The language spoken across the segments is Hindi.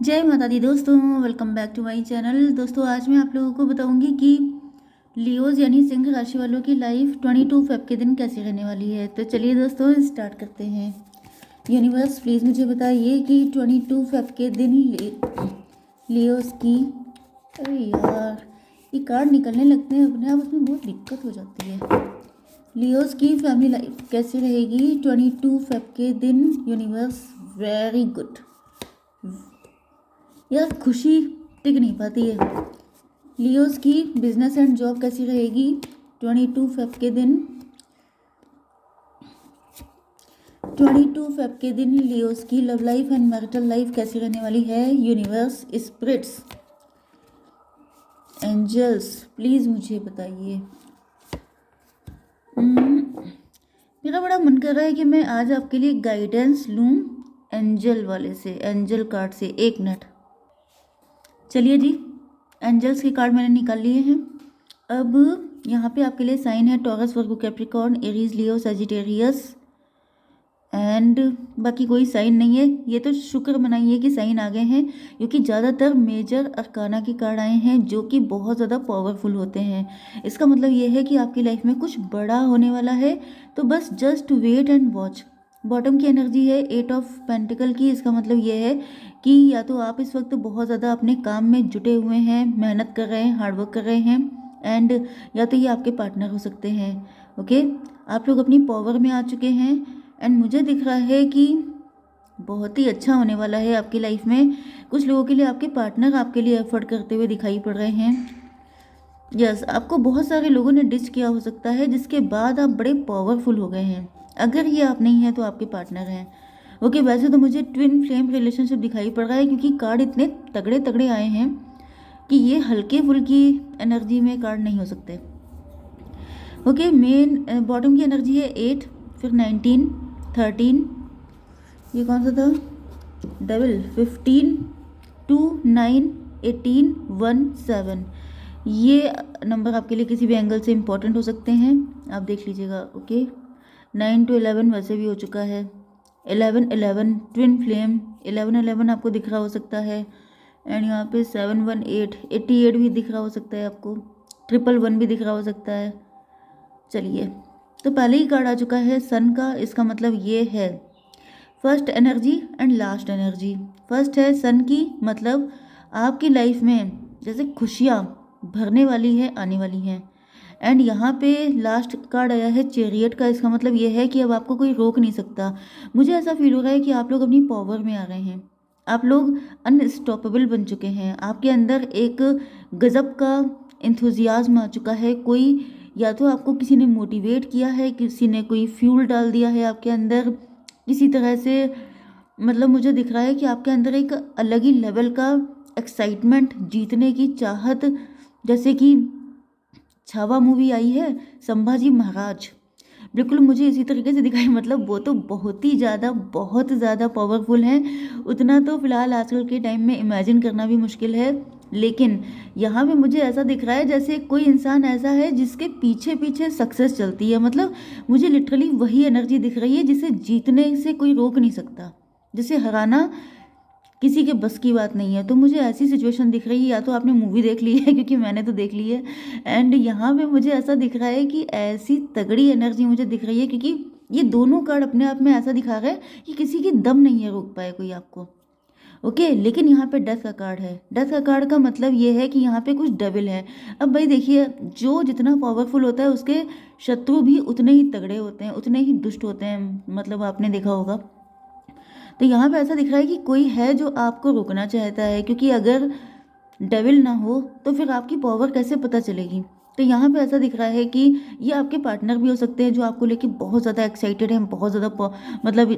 जय माता दी दोस्तों, welcome back to my channel. दोस्तों आज मैं आप लोगों को बताऊंगी कि लियोज यानी सिंह राशि वालों की लाइफ 22 फेब के दिन कैसी रहने वाली है। तो चलिए दोस्तों स्टार्ट करते हैं। यूनिवर्स प्लीज़ मुझे बताइए कि 22 फेब के दिन लियोज की, अरे यार ये कार्ड निकलने लगते हैं अपने आप, उसमें बहुत दिक्कत हो जाती है। लियोज की फैमिली लाइफ कैसी रहेगी 22 फेब के दिन। Universe very good. यार खुशी टिक नहीं पाती है। लियोज की बिजनेस एंड जॉब कैसी रहेगी 22 फेब के दिन। 22 फेब के दिन लियोज की love life and marital life कैसी रहने वाली है। यूनिवर्स, स्पिरिट्स, एंजल्स प्लीज़ मुझे बताइए। मेरा बड़ा मन कर रहा है कि मैं आज आपके लिए गाइडेंस लूँ एंजल वाले से, एंजल कार्ड से। एक मिनट, चलिए जी, एंजल्स के कार्ड मैंने निकाल लिए हैं। अब यहाँ पे आपके लिए साइन है taurus, Virgo, Capricorn, Aries, Leo, Sagittarius and बाकी कोई साइन नहीं है। ये तो शुक्र मनाइए कि साइन आ गए हैं, क्योंकि ज़्यादातर मेजर अरकाना के कार्ड आए हैं जो कि बहुत ज़्यादा पावरफुल होते हैं। इसका मतलब ये है कि आपकी लाइफ में कुछ बड़ा होने वाला है, तो बस just wait and watch. Bottom की एनर्जी है 8 ऑफ पेंटिकल की। इसका मतलब ये है कि या तो आप इस वक्त बहुत ज़्यादा अपने काम में जुटे हुए हैं, मेहनत कर रहे हैं, हार्डवर्क कर रहे हैं, एंड या तो ये आपके पार्टनर हो सकते हैं। ओके, आप लोग अपनी पावर में आ चुके हैं एंड मुझे दिख रहा है कि बहुत ही अच्छा होने वाला है आपकी लाइफ में। कुछ लोगों के लिए आपके पार्टनर आपके लिए एफर्ट करते हुए दिखाई पड़ रहे हैं। यस, आपको बहुत सारे लोगों ने डिच किया हो सकता है, जिसके बाद आप बड़े पावरफुल हो गए हैं। अगर ये आप नहीं हैं तो आपके पार्टनर हैं। ओके, वैसे तो मुझे ट्विन फ्लेम रिलेशनशिप दिखाई पड़ रहा है, क्योंकि कार्ड इतने तगड़े तगड़े आए हैं कि ये हल्के फुल्की एनर्जी में कार्ड नहीं हो सकते। ओके, मेन बॉटम की एनर्जी है 8, फिर 19, 13, ये कौन सा था, डबल, 15, 2, 9, 18, 1, 7। ये नंबर आपके लिए किसी भी एंगल से इम्पोर्टेंट हो सकते हैं, आप देख लीजिएगा। ओके, 9 to 11 वैसे भी हो चुका है। 11, 11 ट्विन फ्लेम, 11, 11 आपको दिख रहा हो सकता है। एंड यहाँ पे 7, 1, 8, 88 भी दिख रहा हो सकता है आपको। 111 भी दिख रहा हो सकता है। चलिए, तो पहले ही कार्ड आ चुका है सन का। इसका मतलब ये है first energy and last energy. First है सन की, मतलब आपकी लाइफ में जैसे खुशियाँ भरने वाली है, आने वाली हैं। एंड यहाँ पे लास्ट कार्ड आया है चैरियट का। इसका मतलब ये है कि अब आपको कोई रोक नहीं सकता। मुझे ऐसा फील हो रहा है कि आप लोग अपनी पावर में आ रहे हैं, आप लोग अनस्टॉपेबल बन चुके हैं। आपके अंदर एक गजब का इंथुजियाज्म आ चुका है। कोई, या तो आपको किसी ने मोटिवेट किया है, किसी ने कोई फ्यूल डाल दिया है आपके अंदर किसी तरह से। मतलब मुझे दिख रहा है कि आपके अंदर एक अलग ही लेवल का एक्साइटमेंट, जीतने की चाहत, जैसे कि छावा मूवी आई है संभाजी महाराज, बिल्कुल मुझे इसी तरीके से दिखाई। मतलब वो तो बहुत ज़्यादा पावरफुल हैं। उतना तो फिलहाल आजकल के टाइम में इमेजिन करना भी मुश्किल है। लेकिन यहाँ पे मुझे ऐसा दिख रहा है जैसे कोई इंसान ऐसा है जिसके पीछे पीछे सक्सेस चलती है। मतलब मुझे लिटरली वही एनर्जी दिख रही है जिसे जीतने से कोई रोक नहीं सकता, जिसे हराना किसी के बस की बात नहीं है। तो मुझे ऐसी सिचुएशन दिख रही है, या तो आपने मूवी देख ली है क्योंकि मैंने तो देख ली है। एंड यहाँ पे मुझे ऐसा दिख रहा है कि ऐसी तगड़ी एनर्जी मुझे दिख रही है, क्योंकि ये दोनों कार्ड अपने आप में ऐसा दिखा रहे हैं कि किसी की दम नहीं है रोक पाए कोई आपको। ओके, लेकिन यहाँ पे डेथ का कार्ड है। डेथ का कार्ड का मतलब ये है कि यहाँ पे कुछ डेविल है। अब भाई देखिए, जो जितना पावरफुल होता है उसके शत्रु भी उतने ही तगड़े होते हैं, उतने ही दुष्ट होते हैं। मतलब आपने देखा होगा। तो यहाँ पे ऐसा दिख रहा है कि कोई है जो आपको रोकना चाहता है, क्योंकि अगर डेविल ना हो तो फिर आपकी पावर कैसे पता चलेगी। तो यहाँ पे ऐसा दिख रहा है कि ये आपके पार्टनर भी हो सकते हैं, जो आपको लेके बहुत ज़्यादा एक्साइटेड हैं, बहुत ज़्यादा मतलब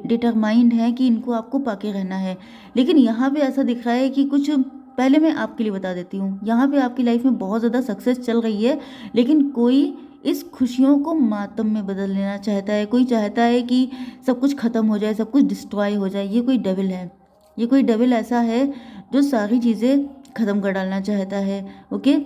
डिटरमाइंड हैं कि इनको आपको पाके रहना है। लेकिन यहाँ पे ऐसा दिख रहा है कि कुछ, पहले मैं आपके लिए बता देती हूँ, यहाँ पे आपकी लाइफ में बहुत ज़्यादा सक्सेस चल रही है, लेकिन कोई इस खुशियों को मातम में बदल लेना चाहता है। कोई चाहता है कि सब कुछ ख़त्म हो जाए, सब कुछ डिस्ट्रॉय हो जाए। ये कोई डेविल है, ये कोई डेविल ऐसा है जो सारी चीज़ें ख़त्म कर डालना चाहता है। ओके,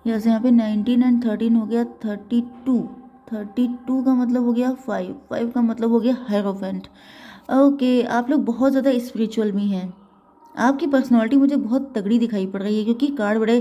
जैसे यहाँ पे 19 एंड 13 हो गया 32। 32 का मतलब हो गया 5, 5 का मतलब हो गया हायरोफेंट। ओके, आप लोग बहुत ज़्यादा स्पिरिचुअल भी हैं। आपकी पर्सनालिटी मुझे बहुत तगड़ी दिखाई पड़ रही है, क्योंकि कार्ड बड़े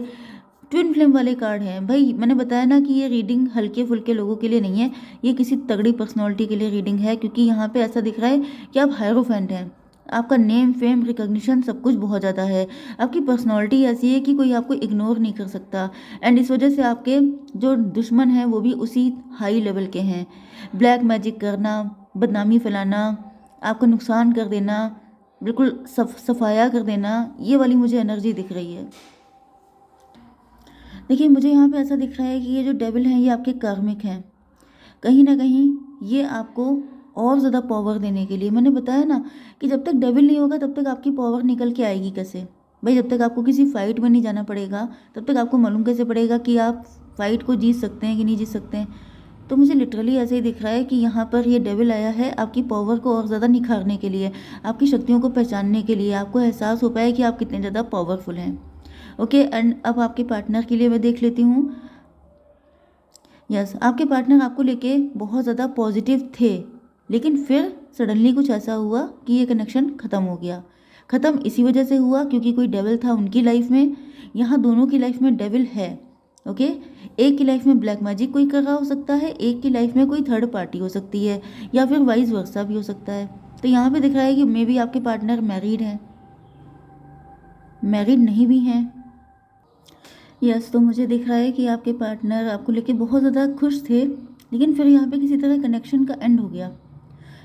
ट्विन फ्लेम वाले कार्ड हैं भाई। मैंने बताया ना कि ये रीडिंग हल्के फुल्के लोगों के लिए नहीं है, ये किसी तगड़ी पर्सनालिटी के लिए रीडिंग है, क्योंकि यहाँ पे ऐसा दिख रहा है कि आप हायरोफेंट हैं। आपका नेम फेम रिकॉग्निशन सब कुछ बहुत ज़्यादा है। आपकी पर्सनालिटी ऐसी है कि कोई आपको इग्नोर नहीं कर सकता, एंड इस वजह से आपके जो दुश्मन हैं वो भी उसी हाई लेवल के हैं। ब्लैक मैजिक करना, बदनामी फैलाना, आपका नुकसान कर देना, बिल्कुल सफाया कर देना, ये वाली मुझे एनर्जी दिख रही है। देखिए, मुझे यहाँ पे ऐसा दिख रहा है कि ये जो डेविल हैं ये आपके कार्मिक हैं। कहीं ना कहीं ये आपको और ज़्यादा पावर देने के लिए, मैंने बताया ना कि जब तक डेविल नहीं होगा तब तक आपकी पावर निकल के आएगी कैसे भाई। जब तक आपको किसी फाइट में नहीं जाना पड़ेगा तब तक आपको मालूम कैसे पड़ेगा कि आप फाइट को जीत सकते हैं कि नहीं जीत सकते हैं। तो मुझे लिटरली ऐसे ही दिख रहा है कि यहाँ पर ये डेविल आया है आपकी पावर को और ज़्यादा निखारने के लिए, आपकी शक्तियों को पहचानने के लिए, आपको एहसास हो पाए कि आप कितने ज़्यादा पावरफुल हैं। ओके, एंड अब आपके पार्टनर के लिए मैं देख लेती हूँ। यस, आपके पार्टनर आपको लेके बहुत ज़्यादा पॉजिटिव थे, लेकिन फिर सडनली कुछ ऐसा हुआ कि ये कनेक्शन ख़त्म हो गया। ख़त्म इसी वजह से हुआ क्योंकि कोई डेविल था उनकी लाइफ में। यहाँ दोनों की लाइफ में डेविल है। ओके, एक की लाइफ में ब्लैक मैजिक कोई कर रहा हो सकता है, एक की लाइफ में कोई थर्ड पार्टी हो सकती है, या फिर वाइस वर्सा भी हो सकता है। तो यहाँ पे दिख रहा है कि मे बी आपके पार्टनर मैरिड हैं, मैरिड नहीं भी हैं। यस, तो मुझे दिख रहा है कि आपके पार्टनर आपको लेके बहुत ज़्यादा खुश थे, लेकिन फिर यहाँ पे किसी तरह कनेक्शन का एंड हो गया।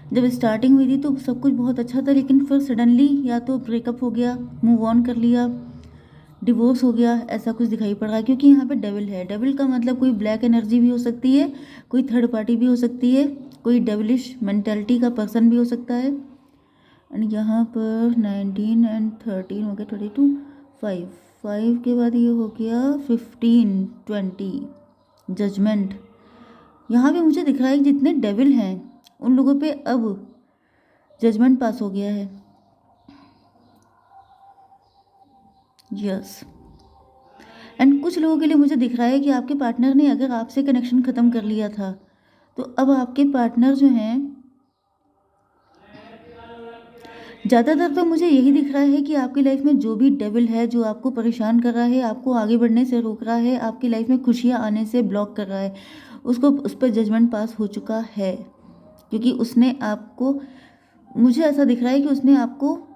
जब स्टार्टिंग हुई थी तो सब कुछ बहुत अच्छा था, लेकिन फिर सडनली या तो ब्रेकअप हो गया, मूव ऑन कर लिया, डिवोर्स हो गया, ऐसा कुछ दिखाई पड़ रहा है। क्योंकि यहाँ पे डेविल है। डेविल का मतलब कोई ब्लैक एनर्जी भी हो सकती है, कोई थर्ड पार्टी भी हो सकती है, कोई डेविलिश मेंटेलिटी का पर्सन भी हो सकता है। एंड यहाँ पर 19 एंड 13 हो गया, 22, 5 5 के बाद ये हो गया 15, 20 जजमेंट। यहाँ पे मुझे दिख रहा है कि जितने डेविल हैं उन लोगों पे अब जजमेंट पास हो गया है। यस, एंड कुछ लोगों के लिए मुझे दिख रहा है कि आपके पार्टनर ने अगर आपसे कनेक्शन ख़त्म कर लिया था तो अब आपके पार्टनर जो हैं, ज़्यादातर तो मुझे यही दिख रहा है कि आपकी लाइफ में जो भी डेविल है, जो आपको परेशान कर रहा है, आपको आगे बढ़ने से रोक रहा है, आपकी लाइफ में खुशियाँ आने से ब्लॉक कर रहा है, उसको उस पर जजमेंट पास हो चुका है। क्योंकि उसने आपको, मुझे ऐसा दिख रहा है कि उसने आपको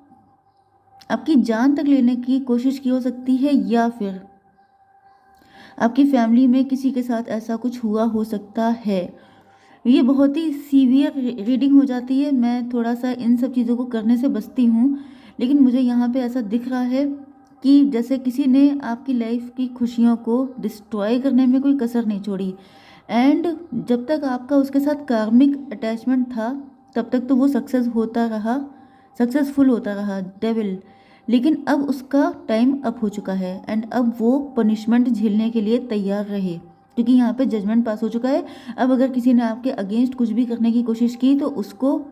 आपकी जान तक लेने की कोशिश की हो सकती है, या फिर आपकी फैमिली में किसी के साथ ऐसा कुछ हुआ हो सकता है। ये बहुत ही सीवियर रीडिंग हो जाती है, मैं थोड़ा सा इन सब चीज़ों को करने से बचती हूँ, लेकिन मुझे यहाँ पे ऐसा दिख रहा है कि जैसे किसी ने आपकी लाइफ की खुशियों को डिस्ट्रॉय करने में कोई कसर नहीं छोड़ी। एंड जब तक आपका उसके साथ कार्मिक अटैचमेंट था तब तक तो वो सक्सेसफुल होता रहा डेविल। लेकिन अब उसका टाइम अप हो चुका है, एंड अब वो पनिशमेंट झेलने के लिए तैयार रहे, क्योंकि यहाँ पे जजमेंट पास हो चुका है। अब अगर किसी ने आपके अगेंस्ट कुछ भी करने की कोशिश की तो उसको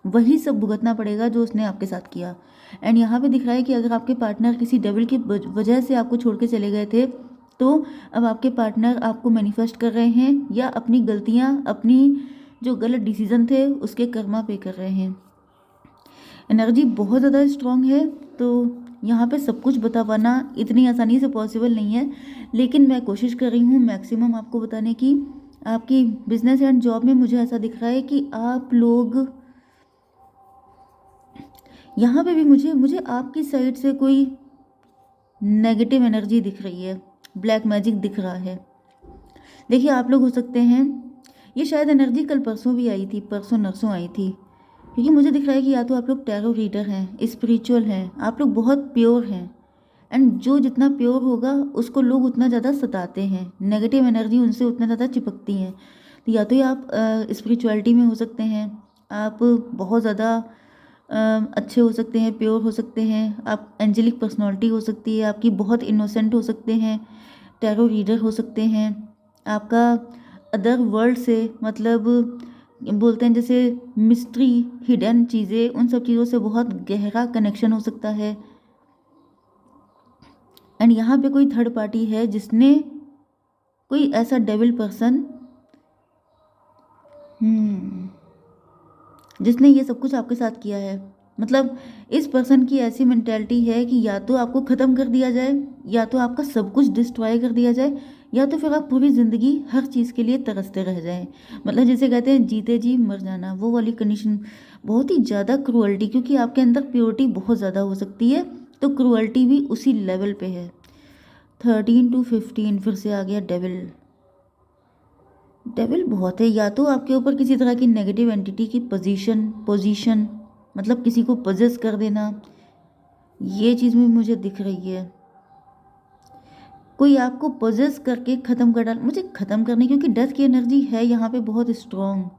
वही सब भुगतना पड़ेगा जो उसने आपके साथ किया। एंड यहाँ पे दिख रहा है कि अगर आपके पार्टनर किसी डेविल की वजह से आपको छोड़ के चले गए थे, तो अब आपके पार्टनर आपको मैनिफेस्ट कर रहे हैं, या अपनी गलतियाँ, अपनी जो गलत डिसीजन थे उसके कर्मा पे कर रहे हैं। एनर्जी बहुत ज़्यादा स्ट्रांग है, तो यहाँ पे सब कुछ बता पाना इतनी आसानी से पॉसिबल नहीं है, लेकिन मैं कोशिश कर रही हूँ मैक्सिमम आपको बताने की। आपकी बिजनेस एंड जॉब में मुझे ऐसा दिख रहा है कि आप लोग, यहाँ पे भी मुझे आपकी साइड से कोई नेगेटिव एनर्जी दिख रही है, ब्लैक मैजिक दिख रहा है। देखिए, आप लोग हो सकते हैं, ये शायद एनर्जी कल परसों भी आई थी, परसों नरसों आई थी, क्योंकि मुझे दिख रहा है कि या तो आप लोग टैरो रीडर हैं, स्पिरिचुअल हैं, आप लोग बहुत प्योर हैं, एंड जो जितना प्योर होगा उसको लोग उतना ज़्यादा सताते हैं, नेगेटिव एनर्जी उनसे उतना ज़्यादा चिपकती हैं। तो या तो ये आप स्पिरिचुअलिटी में हो सकते हैं, आप बहुत ज़्यादा अच्छे हो सकते हैं, प्योर हो सकते हैं, आप एंजेलिक पर्सनालिटी हो सकती है, आपकी बहुत इनोसेंट हो सकते हैं, टैरो रीडर हो सकते हैं, आपका अदर वर्ल्ड से मतलब बोलते हैं जैसे मिस्ट्री, हिडन चीज़ें, उन सब चीज़ों से बहुत गहरा कनेक्शन हो सकता है। एंड यहाँ पे कोई थर्ड पार्टी है जिसने, कोई ऐसा डेविल पर्सन जिसने ये सब कुछ आपके साथ किया है। मतलब इस पर्सन की ऐसी मेंटेलिटी है कि या तो आपको ख़त्म कर दिया जाए, या तो आपका सब कुछ डिस्ट्रॉय कर दिया जाए, या तो फिर आप पूरी ज़िंदगी हर चीज़ के लिए तरसते रह जाएं। मतलब जैसे कहते हैं जीते जी मर जाना, वो वाली कंडीशन। बहुत ही ज़्यादा क्रूअल्टी, क्योंकि आपके अंदर प्योरिटी बहुत ज़्यादा हो सकती है, तो क्रूअल्टी भी उसी लेवल पे है। 13 to 15 फिर से आ गया डेविल। डेविल बहुत है, या तो आपके ऊपर किसी तरह की नेगेटिव एंटिटी की पोजीशन मतलब किसी को पजेस कर देना, ये चीज़ भी मुझे दिख रही है। कोई आपको पजेस करके ख़त्म कर डाल, मुझे ख़त्म करने, क्योंकि डेथ की एनर्जी है यहाँ पे बहुत स्ट्रॉन्ग।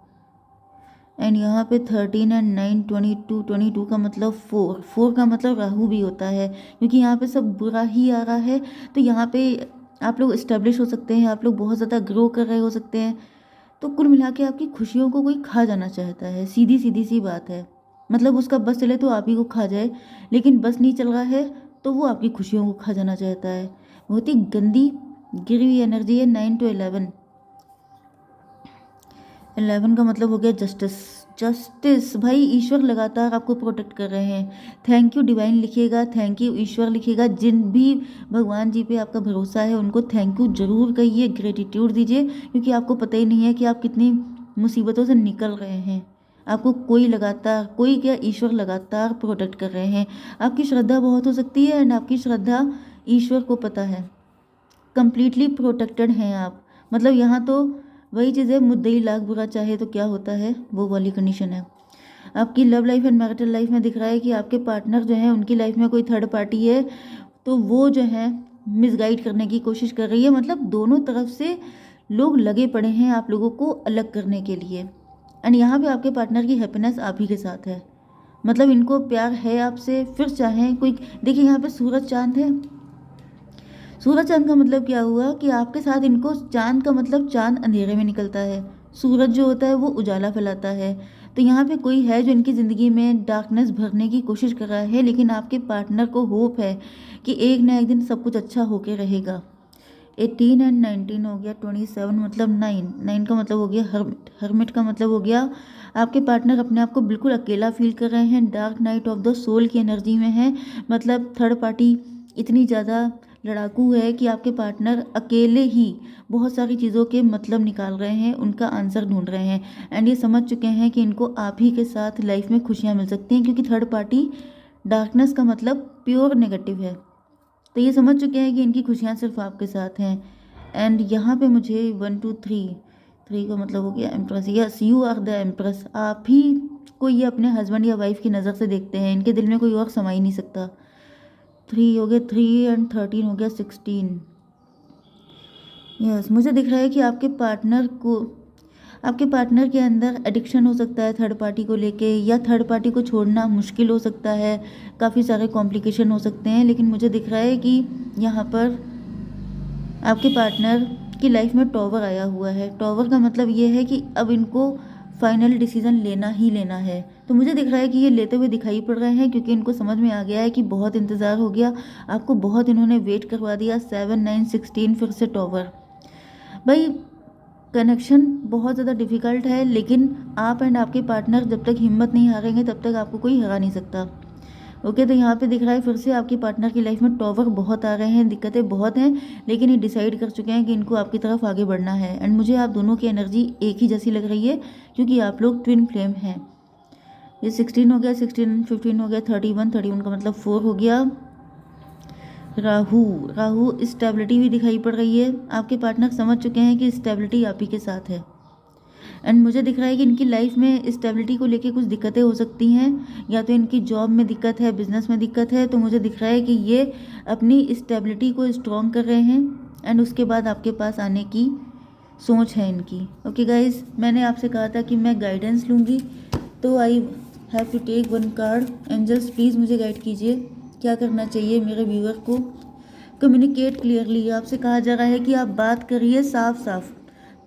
एंड यहाँ पे 13 एंड 9 22 का मतलब 4 का मतलब राहु भी होता है, क्योंकि यहाँ पे सब बुरा ही आ रहा है। तो यहाँ पे आप लोग इस्टेब्लिश हो सकते हैं, आप लोग बहुत ज़्यादा ग्रो कर रहे हो सकते हैं। तो कुल मिला के आपकी खुशियों को कोई खा जाना चाहता है, सीधी सीधी सी बात है। मतलब उसका बस चले तो आप ही को खा जाए, लेकिन बस नहीं चल रहा है तो वो आपकी खुशियों को खा जाना चाहता है। बहुत ही गंदी गिरी हुई एनर्जी है। 9 to 11, 11 का मतलब हो गया जस्टिस। जस्टिस भाई, ईश्वर लगातार आपको प्रोटेक्ट कर रहे हैं। थैंक यू डिवाइन लिखिएगा, थैंक यू ईश्वर लिखिएगा। जिन भी भगवान जी पे आपका भरोसा है उनको थैंक यू जरूर कहिए, ग्रेटिट्यूड दीजिए, क्योंकि आपको पता ही नहीं है कि आप कितनी मुसीबतों से निकल रहे हैं। आपको कोई क्या, ईश्वर लगातार प्रोटेक्ट कर रहे हैं। आपकी श्रद्धा बहुत हो सकती है, एंड आपकी श्रद्धा ईश्वर को पता है। कंप्लीटली प्रोटेक्टेड हैं आप। मतलब यहाँ तो वही चीज़ है, मुद्दई लाख बुरा चाहे तो क्या होता है, वो वाली कंडीशन है। आपकी love life and marital life में दिख रहा है कि आपके पार्टनर जो है उनकी लाइफ में कोई थर्ड पार्टी है, तो वो जो है मिसगाइड करने की कोशिश कर रही है। मतलब दोनों तरफ से लोग लगे पड़े हैं आप लोगों को अलग करने के लिए। एंड यहाँ पे आपके पार्टनर की हैप्पीनेस आप ही के साथ है। मतलब इनको प्यार है आपसे, फिर चाहे कोई, देखिए यहाँ पे सूरज चांद है। सूरज चांद का मतलब क्या हुआ कि आपके साथ इनको, चांद का मतलब चांद अंधेरे में निकलता है, सूरज जो होता है वो उजाला फैलाता है। तो यहाँ पे कोई है जो इनकी ज़िंदगी में डार्कनेस भरने की कोशिश कर रहा है, लेकिन आपके पार्टनर को होप है कि एक ना एक दिन सब कुछ अच्छा होके रहेगा। 18 एंड 19 हो गया, 27 मतलब 9 का मतलब हो गया हर्मिट। हर्मिट का मतलब हो गया आपके पार्टनर अपने आप को बिल्कुल अकेला फील कर रहे हैं, dark night of the soul की एनर्जी में है। मतलब थर्ड पार्टी इतनी ज़्यादा लड़ाकू है कि आपके पार्टनर अकेले ही बहुत सारी चीज़ों के मतलब निकाल रहे हैं, उनका आंसर ढूंढ रहे हैं, एंड ये समझ चुके हैं कि इनको आप ही के साथ लाइफ में खुशियाँ मिल सकती हैं, क्योंकि थर्ड पार्टी डार्कनेस का मतलब प्योर नेगेटिव है। तो ये समझ चुके हैं कि इनकी खुशियाँ सिर्फ आपके साथ हैं। एंड यहाँ पे मुझे 1 2 3 का मतलब हो गया empress. Yes, you are the empress. आप ही को ये अपने हस्बैंड या वाइफ की नज़र से देखते हैं, इनके दिल में कोई और समा ही नहीं सकता। 3 हो गया, 3 एंड 13 हो गया 16। यस, मुझे दिख रहा है कि आपके पार्टनर के अंदर एडिक्शन हो सकता है थर्ड पार्टी को लेके, या थर्ड पार्टी को छोड़ना मुश्किल हो सकता है, काफ़ी सारे कॉम्प्लिकेशन हो सकते हैं। लेकिन मुझे दिख रहा है कि यहाँ पर आपके पार्टनर की लाइफ में टॉवर आया हुआ है। टॉवर का मतलब ये है कि अब इनको फाइनल डिसीजन लेना ही लेना है। तो मुझे दिख रहा है कि ये लेते हुए दिखाई पड़ रहे हैं, क्योंकि इनको समझ में आ गया है कि बहुत इंतज़ार हो गया, आपको बहुत इन्होंने वेट करवा दिया। 7 9 16 फिर से टॉवर। भाई कनेक्शन बहुत ज़्यादा डिफ़िकल्ट है, लेकिन आप एंड आपके पार्टनर जब तक हिम्मत नहीं हारेंगे तब तक आपको कोई हरा नहीं सकता। ओके, तो यहाँ पे दिख रहा है फिर से आपके पार्टनर की लाइफ में टॉवर बहुत आ रहे हैं, दिक्कतें बहुत हैं, लेकिन ये डिसाइड कर चुके हैं कि इनको आपकी तरफ आगे बढ़ना है। एंड मुझे आप दोनों की एनर्जी एक ही जैसी लग रही है, क्योंकि आप लोग ट्विन फ्लेम हैं। ये 16 हो गया, 16 15 हो गया, 31 का मतलब 4 हो गया। राहु स्टेबिलिटी भी दिखाई पड़ रही है। आपके पार्टनर समझ चुके हैं कि स्टेबिलिटी आप ही के साथ है। एंड मुझे दिख रहा है कि इनकी लाइफ में स्टेबिलिटी को लेके कुछ दिक्कतें हो सकती हैं, या तो इनकी जॉब में दिक्कत है, बिजनेस में दिक्कत है। तो मुझे दिख रहा है कि ये अपनी स्टेबिलिटी को स्ट्रॉन्ग कर रहे हैं, एंड उसके बाद आपके पास आने की सोच है इनकी। ओके गाइज, मैंने आपसे कहा था कि मैं गाइडेंस लूँगी, तो I have to take 1 card. Angels please मुझे गाइड कीजिए, क्या करना चाहिए मेरे व्यूअर को। कम्युनिकेट क्लियरली, आपसे कहा जा रहा है कि आप बात करिए साफ साफ,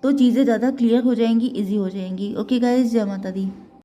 तो चीज़ें ज़्यादा क्लियर हो जाएंगी, इजी हो जाएंगी। ओके गाइज, जय माता दी।